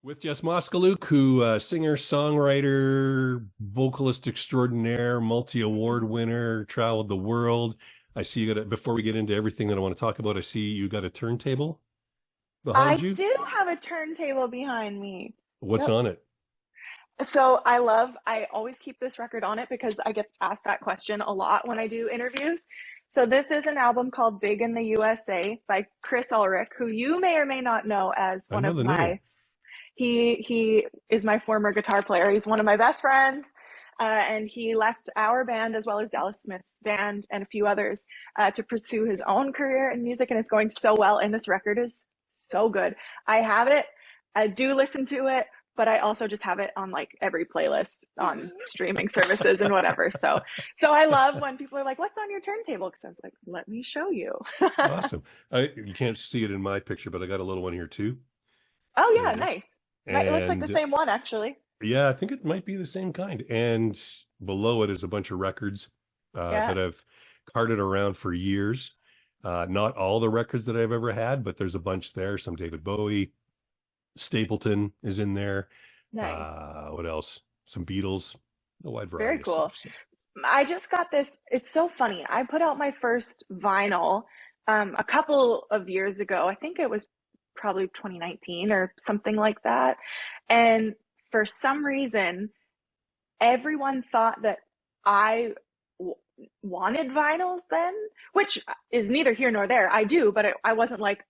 With Jess Moskaluke, who singer, songwriter, vocalist extraordinaire, multi-award winner, traveled the world. I see you got before we get into everything that I want to talk about, I see you got a turntable behind I you. do have a turntable behind me. What's Yep. on it? So I always keep this record on it because I get asked that question a lot when I do interviews. So this is an album called Big in the USA by Chris Ulrich, who you may or may not know as I one know of the name. he is my former guitar player. He's one of my best friends. And he left our band as well as Dallas Smith's band and a few others to pursue his own career in music, and it's going so well. And this record is so good. I have it. I do listen to it, but I also just have it on like every playlist on streaming services and whatever. So I love when people are like, "What's on your turntable?" Because I was like, "Let me show you." Awesome. You can't see it in my picture, but I got a little one here too. Oh There yeah, it is. nice. It looks like the And same one actually. yeah, I think it might be the same kind. And below it is a bunch of records Yeah, that I've carted around for years. Not all the records that I've ever had, but there's a bunch there. Some David Bowie, Stapleton is in there. nice. What else? Some Beatles, a wide Very variety of cool. stuff. So, I just got this. It's so funny. I put out my first vinyl a couple of years ago. I think it was probably 2019 or something like that. And for some reason, everyone thought that I w wanted vinyls then, which is neither here nor there. I do, but I wasn't like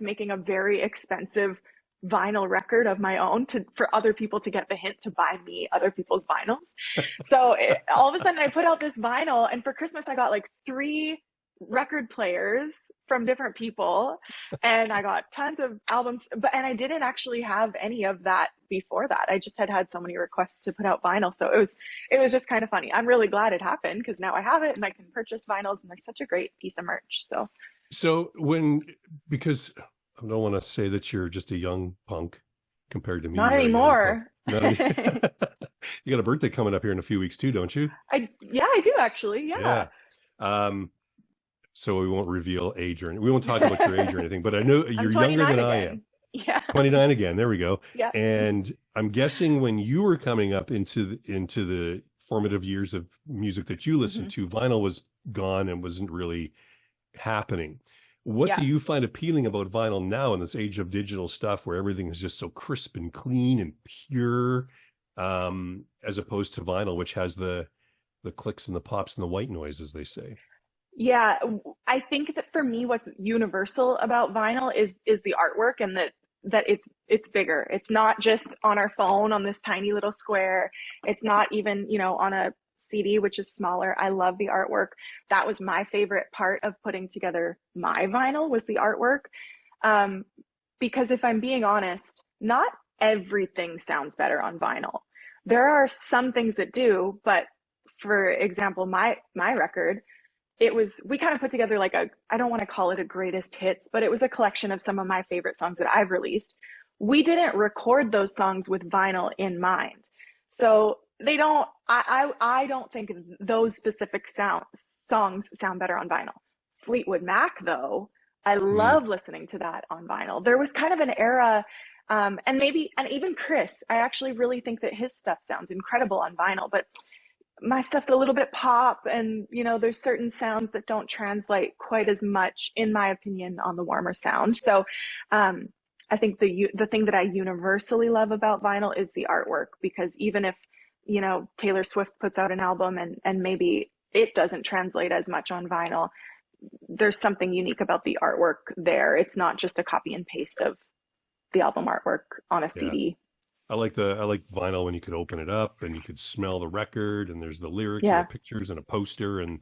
making a very expensive vinyl record of my own to for other people to get the hint to buy me other people's vinyls. All of a sudden I put out this vinyl, and for Christmas I got like three record players from different people, and I got tons of albums, and I didn't actually have any of that before that. I just had so many requests to put out vinyl, so it was just kind of funny. I'm really glad it happened because now I have it and I can purchase vinyls, and they're such a great piece of merch. So so because I don't want to say that you're just a young punk compared to me, not you're a young punk. anymore. Not any, you got a birthday coming up here in a few weeks too, don't you? Yeah, I do actually. Yeah. Yeah. Um, so we won't reveal age or we won't talk about your age or anything, but I know I'm you're younger 29 than I am. again. Yeah. 29 again. There we go. Yeah. And I'm guessing when you were coming up into the formative years of music that you listened Hmm. to, vinyl was gone and wasn't really happening. What Yeah. do you find appealing about vinyl now in this age of digital stuff where everything is just so crisp and clean and pure, as opposed to vinyl, which has the clicks and the pops and the white noise, as they say? Yeah, I think that for me, what's universal about vinyl is the artwork, and that it's bigger. It's not just on our phone on this tiny little square. It's not even, on a CD, which is smaller. I love the artwork. That was my favorite part of putting together my vinyl, was the artwork. Um, because if I'm being honest, not everything sounds better on vinyl. There are some things that do, but for example, my record, we kind of put together like I don't want to call it a greatest hits, but it was a collection of some of my favorite songs that I've released. We didn't record those songs with vinyl in mind. So they don't, I don't think those specific songs sound better on vinyl. Fleetwood Mac, though, I Mm, love listening to that on vinyl. There was kind of an era, and even Chris, I actually really think that his stuff sounds incredible on vinyl, but my stuff's a little bit pop, and there's certain sounds that don't translate quite as much, in my opinion, on the warmer sound. So I think the thing that I universally love about vinyl is the artwork, because even if Taylor Swift puts out an album and maybe it doesn't translate as much on vinyl, there's something unique about the artwork there. It's not just a copy and paste of the album artwork on a yeah. CD. I like vinyl when you could open it up and you could smell the record and there's the lyrics and the Yeah. pictures and a poster and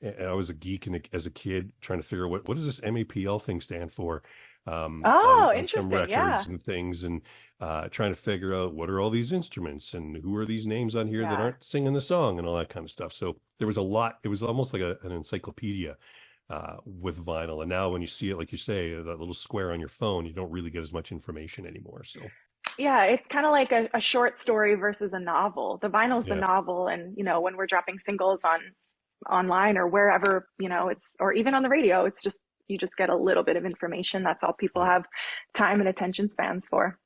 I was a geek as a kid trying to figure out what does this MAPL thing stand for, Oh, on some interesting. records Yeah. and things, and trying to figure out what are all these instruments and who are these names on here that Yeah. aren't singing the song and all that kind of stuff. So there was a lot. It was almost like an encyclopedia with vinyl. And now when you see it, like you say, that little square on your phone, you don't really get as much information anymore. So Yeah, it's kind of like a short story versus a novel. The vinyl's the yeah, novel, and when we're dropping singles online or wherever, it's, or even on the radio, it's just you just get a little bit of information. That's all people yeah. have time and attention spans for.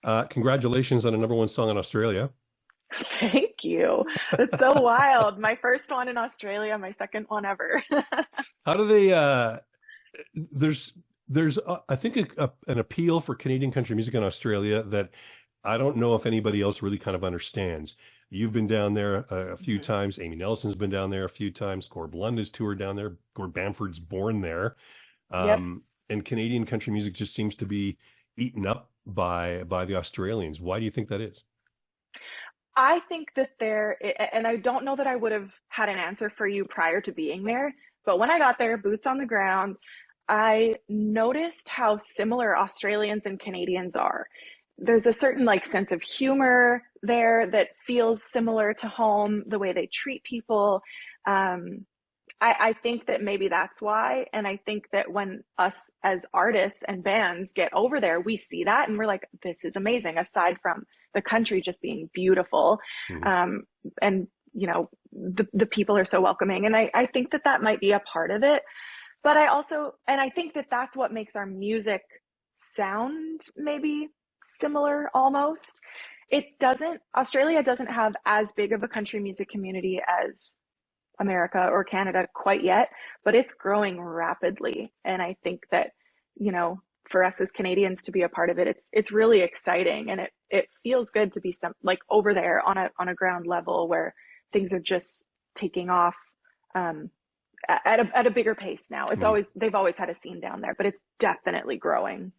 Congratulations on a number one song in Australia. Thank you. That's so wild. My first one in Australia, my second one ever. How do they? There's I think an appeal for Canadian country music in Australia that I don't know if anybody else really kind of understands. You've been down there a few Mhm. times. Amy Nelson's been down there a few times. Gord Lund has toured down there. Gord Bamford's born there. Yep. And Canadian country music just seems to be eaten up by the Australians. Why do you think that is? I think that and I don't know that I would have had an answer for you prior to being there, but when I got there, boots on the ground, I noticed how similar Australians and Canadians are. There's a certain like sense of humor there that feels similar to home, the way they treat people. Um, I think that maybe that's why. And I think that when us as artists and bands get over there, we see that and we're like, this is amazing, aside from the country just being beautiful. Mhm. Um, and, the people are so welcoming. And I think that that might be a part of it. But and I think that that's what makes our music sound maybe similar almost. Australia doesn't have as big of a country music community as America or Canada quite yet, but it's growing rapidly. And I think that, you know, for us as Canadians to be a part of it, it's really exciting, and it feels good to be like over there on a ground level where things are just taking off um, at a bigger pace now. Mhm. They've always had a scene down there, but it's definitely growing.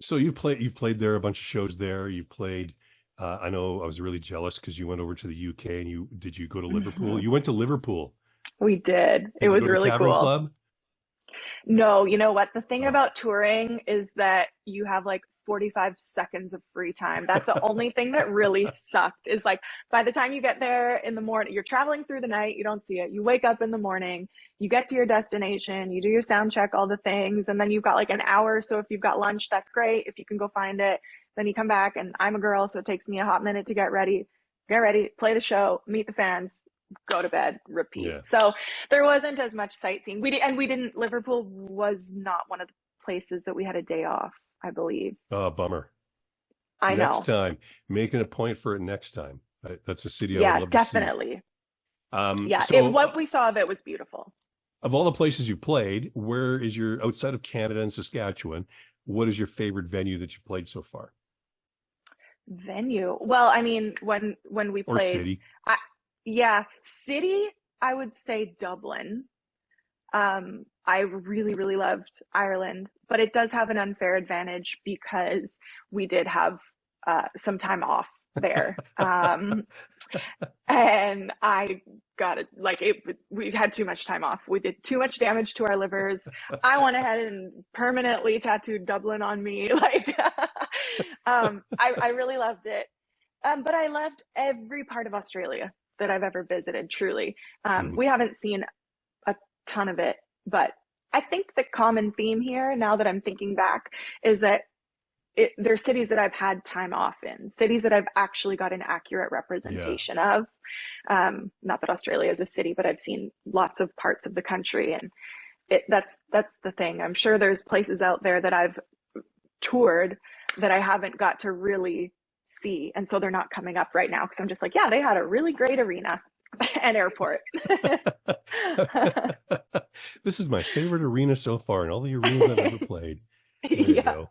So you've played there a bunch of shows there. You've played. I know I was really jealous because you went over to the UK and you go to Liverpool? Mhm. You went to Liverpool. We did. It Did you was go to really Cavern cool. Club? No, you know what? The thing Oh. about touring is that you have like 45 seconds of free time. That's the only thing that really sucked is like by the time you get there in the morning, you're traveling through the night, you don't see it. You wake up in the morning, you get to your destination, you do your sound check, all the things, and then you've got like an hour. So if you've got lunch, that's great. If you can go find it, then you come back, and I'm a girl, so it takes me a hot minute to get ready, play the show, meet the fans, go to bed, repeat. Yeah. So there wasn't as much sightseeing. We didn't. Liverpool was not one of the places that we had a day off, I believe. Oh, bummer. I Next know. time, making a point for it next time. That's a city I would Yeah, love to see. definitely. Um, Yeah, so, what we saw of it was beautiful. of all the places you played, where is your outside of Canada and Saskatchewan? What is your favorite venue that you've played so far, Venue. Well, I mean, when we or played, city? I, yeah, city. I would say Dublin. I really, really loved Ireland, but it does have an unfair advantage because we did have some time off there. And I got it like it we had too much time off. We did too much damage to our livers. I went ahead and permanently tattooed Dublin on me. Like I really loved it. But I loved every part of Australia that I've ever visited, truly. Mhm. We haven't seen a ton of it, but I think the common theme here, now that I'm thinking back, is that there's cities that I've had time off in, cities that I've actually got an accurate Yeah. representation of. Not that Australia is a city, but I've seen lots of parts of the country, and that's the thing. I'm sure there's places out there that I've toured that I haven't got to really see, and so they're not coming up right now because I'm just like, yeah, they had a really great arena and airport. This is my favorite arena so far in all the arenas I've ever played. There you Yeah, go.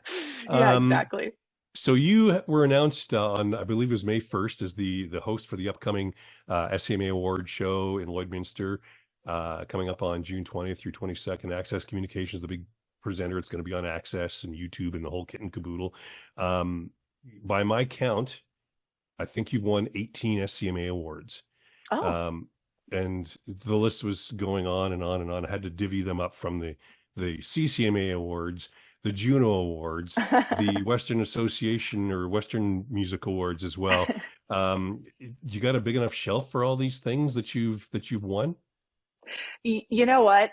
yeah, Um, exactly. so you were announced on, I believe it was May 1st, as the host for the upcoming SCMA Awards show in Lloydminster, coming up on June 20th through 22nd. Access Communications, the big presenter. It's going to be on Access and YouTube and the whole kit and caboodle. Um, by my count, I think you've won 18 SCMA Awards. Oh. Um, and the list was going on and on and on. I had to divvy them up from the CCMA Awards, the Juno Awards, the Western Association or Western Music Awards as well. You got a big enough shelf for all these things that you've won? You know what?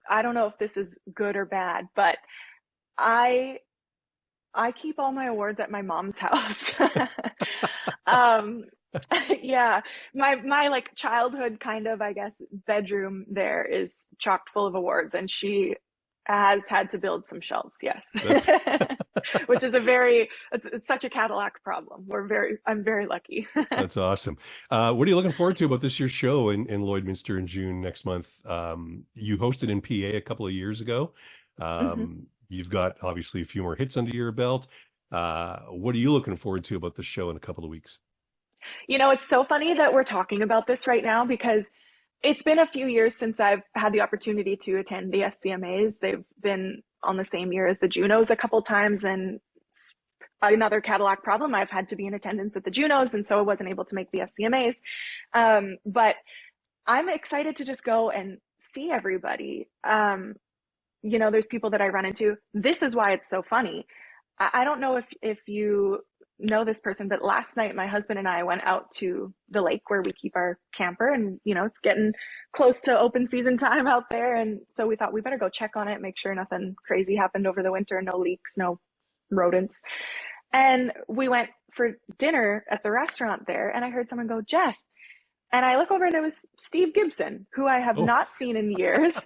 I don't know if this is good or bad, but I I keep all my awards at my mom's house. Um, yeah, my like childhood kind of, I guess, bedroom there is chocked full of awards, and she has had to build some shelves, yes. That's Which is it's such a Cadillac problem. I'm very lucky. that's awesome. What are you looking forward to about this year's show in Lloydminster in June next month? You hosted in PA a couple of years ago. Hmm. You've got obviously a few more hits under your belt. What are you looking forward to about this show in a couple of weeks? It's so funny that we're talking about this right now because it's been a few years since I've had the opportunity to attend the SCMAs. They've been on the same year as the Junos a couple times, and another Cadillac problem. I've had to be in attendance at the Junos, and so I wasn't able to make the SCMAs. But I'm excited to just go and see everybody. There's people that I run into. This is why it's so funny. I don't know if you know this person, but last night my husband and I went out to the lake where we keep our camper, and it's getting close to open season time out there, and so we thought we better go check on it, make sure nothing crazy happened over the winter, no leaks, no rodents. And we went for dinner at the restaurant there, and I heard someone go, "Jess." And I look over and it was Steve Gibson, who I have Oh, not seen in years.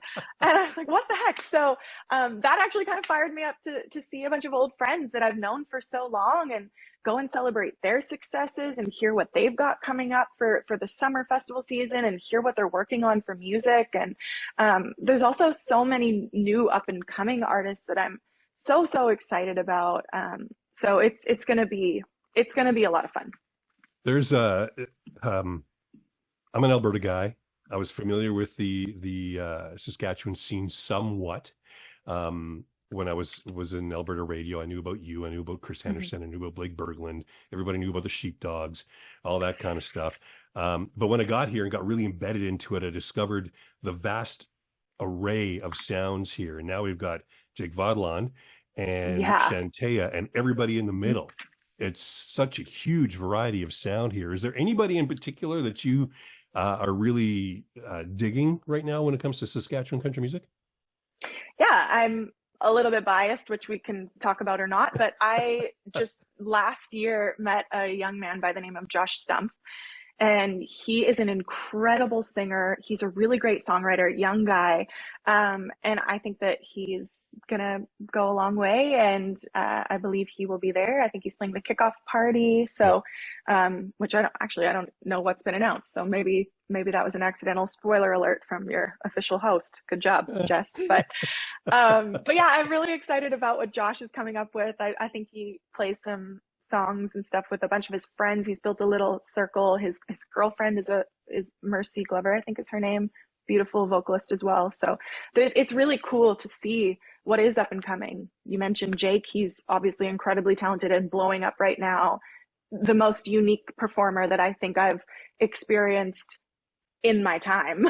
And I was like, what the heck? So that actually kind of fired me up to see a bunch of old friends that I've known for so long and go and celebrate their successes and hear what they've got coming up for the summer festival season and hear what they're working on for music. And there's also so many new up and coming artists that I'm so excited about. So it's gonna be a lot of fun. there's I'm an Alberta guy. I was familiar with the Saskatchewan scene somewhat. When I was in Alberta radio, I knew about you. I knew about Chris Mhm. Henderson. I knew about Blake Berglund. Everybody knew about the Sheepdogs, all that kind of stuff. But when I got here and got really embedded into it, I discovered the vast array of sounds here. And now we've got Jake Vadlan and Yeah. Shantea and everybody in the middle. It's such a huge variety of sound here. Is there anybody in particular that you are really digging right now when it comes to Saskatchewan country music? Yeah, I'm a little bit biased, which we can talk about or not, but I just last year met a young man by the name of Josh Stumpf, and he is an incredible singer. He's a really great songwriter, young guy. And I think that he's gonna go a long way, and I believe he will be there. I think he's playing the kickoff party. Yeah. So, which I don't know what's been announced. So maybe that was an accidental spoiler alert from your official host. Good job, Jess. But yeah, I'm really excited about what Josh is coming up with. I think he plays some songs and stuff with a bunch of his friends. He's built a little circle. His girlfriend is Mercy Glover, I think is her name. Beautiful vocalist as well. So it's really cool to see what is up and coming. You mentioned Jake. He's obviously incredibly talented and blowing up right now. The most unique performer that I think I've experienced in my time.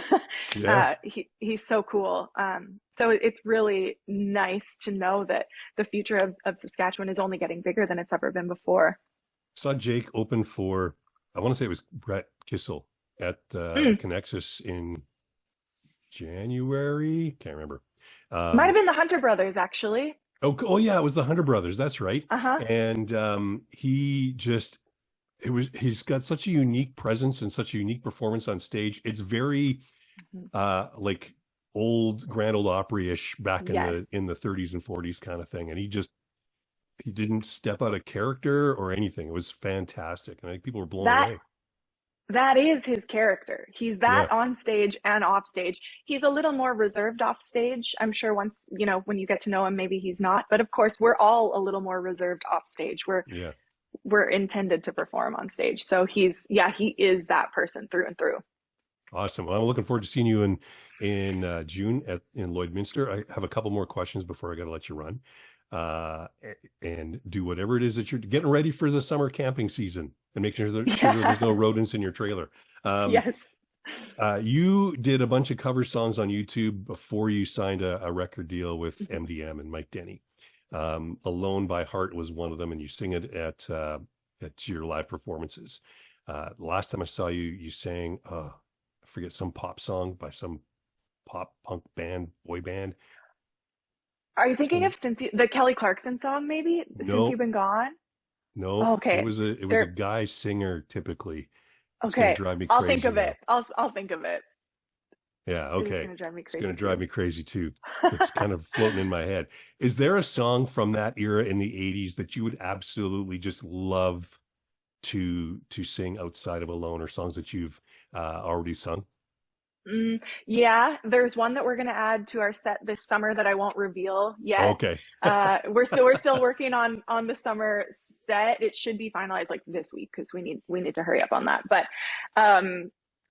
Yeah. He's so cool. So it's really nice to know that the future of Saskatchewan is only getting bigger than it's ever been before. Saw Jake open for, I want to say it was Brett Kissel at Mm. Connexus in January. Can't remember. Might have been the Hunter brothers, actually. Oh yeah, it was the Hunter brothers. That's right. Uh-huh. And he's got such a unique presence and such a unique performance on stage. It's very Mhm. like old Grand Ole Opry-ish back Yes. in the 30s and 40s kind of thing. And he didn't step out of character or anything. It was fantastic. And I think people were blown That away. that is his character. He's Yeah. that on stage and off stage. He's a little more reserved off stage. I'm sure once, when you get to know him, maybe he's not. But of course, we're all a little more reserved off stage. Yeah. We're intended to perform on stage. So he is that person through and through. Awesome. Well, I'm looking forward to seeing you in June in Lloydminster. I have a couple more questions before I got to let you run, and do whatever it is that you're getting ready for the summer camping season, and make sure there's no rodents in your trailer. Yes. You did a bunch of cover songs on YouTube before you signed a record deal with MDM and Mike Denny. Alone by Heart was one of them, and you sing it at your live performances. Last time I saw you, you sang, I forget, some pop song by some pop punk band, boy band. Are you thinking of the Kelly Clarkson song, maybe? No. Since You've Been Gone? No, Oh, okay. it was a guy singer typically. It's Okay. gonna drive me I'll crazy think of now. it. I'll think of it. Yeah, It is okay. going to drive me It's going crazy to drive too. me crazy too. It's kind of floating in my head. Is there a song from that era in the 80s that you would absolutely just love to sing outside of Alone, or songs that you've already sung? Yeah, there's one that we're going to add to our set this summer that I won't reveal yet. Okay. We're still working on the summer set. It should be finalized like this week because we need to hurry up on that. But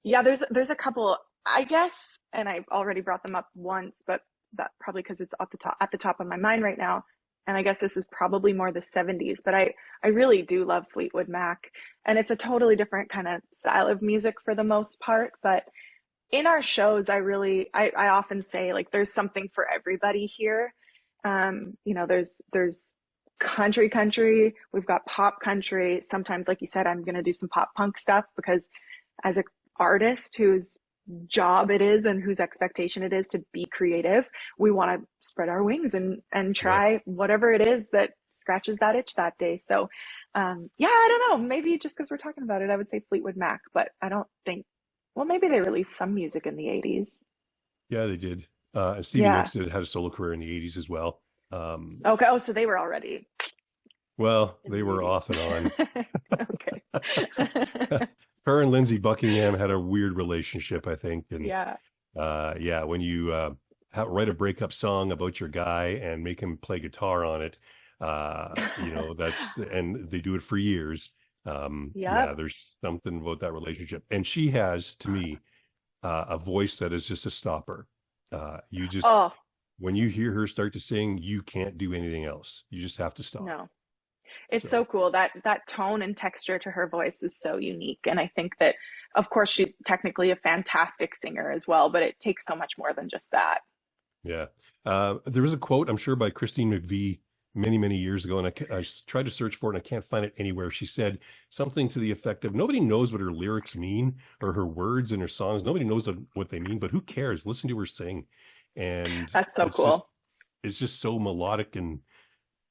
yeah, there's a couple, I guess, and I've already brought them up once, but that probably because it's at the top of my mind right now. And I guess this is probably more the 70s, but I really do love Fleetwood Mac, and it's a totally different kind of style of music for the most part, but in our shows, I often say like there's something for everybody here. There's country, we've got pop country. Sometimes, like you said, I'm gonna do some pop punk stuff because as an artist whose job it is and whose expectation it is to be creative, we want to spread our wings and Yeah. try whatever it is that scratches that itch that day. So yeah, I don't know. Maybe just because we're talking about it, I would say Fleetwood Mac, but I don't think, well, maybe they released some music in the 80s. Yeah, they did. And Stevie Yeah. Nicks had a solo career in the 80s as well. Okay. Oh, so they were already Well, in they the were off and on. 80s. Okay. Her and Lindsey Buckingham had a weird relationship, I think. And Yeah. yeah, when you write a breakup song about your guy and make him play guitar on it, and they do it for years. Yeah, Yep. there's something about that relationship. And she has, to me, a voice that is just a stopper. You just, Oh, when you hear her start to sing, you can't do anything else. You just have to stop. no. It's so So, cool. That tone and texture to her voice is so unique. And I think that, of course, she's technically a fantastic singer as well, but it takes so much more than just that. yeah. There was a quote, I'm sure, by Christine McVie many, many years ago, and I tried to search for it and I can't find it anywhere. She said something to the effect of, nobody knows what her lyrics mean or her words in her songs. Nobody knows what they mean, but who cares? Listen to her sing. And That's so cool. it's just so melodic and,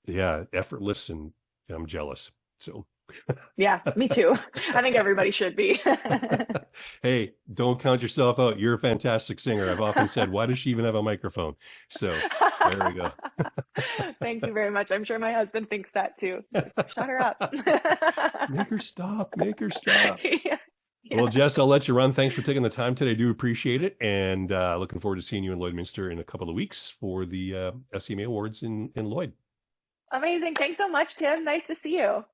yeah, effortless, and I'm jealous. So, Yeah, me too. I think everybody should be. hey, don't count yourself out. You're a fantastic singer. I've often said, why does she even have a microphone? So there we go. Thank you very much. I'm sure my husband thinks that too. Shut her up. Make her stop. Make her stop. Yeah, Well, yeah. Jess, I'll let you run. Thanks for taking the time today. I do appreciate it. And looking forward to seeing you in Lloydminster in a couple of weeks for the SCMA Awards in Lloyd. Amazing. Thanks so much, Tim. Nice to see you.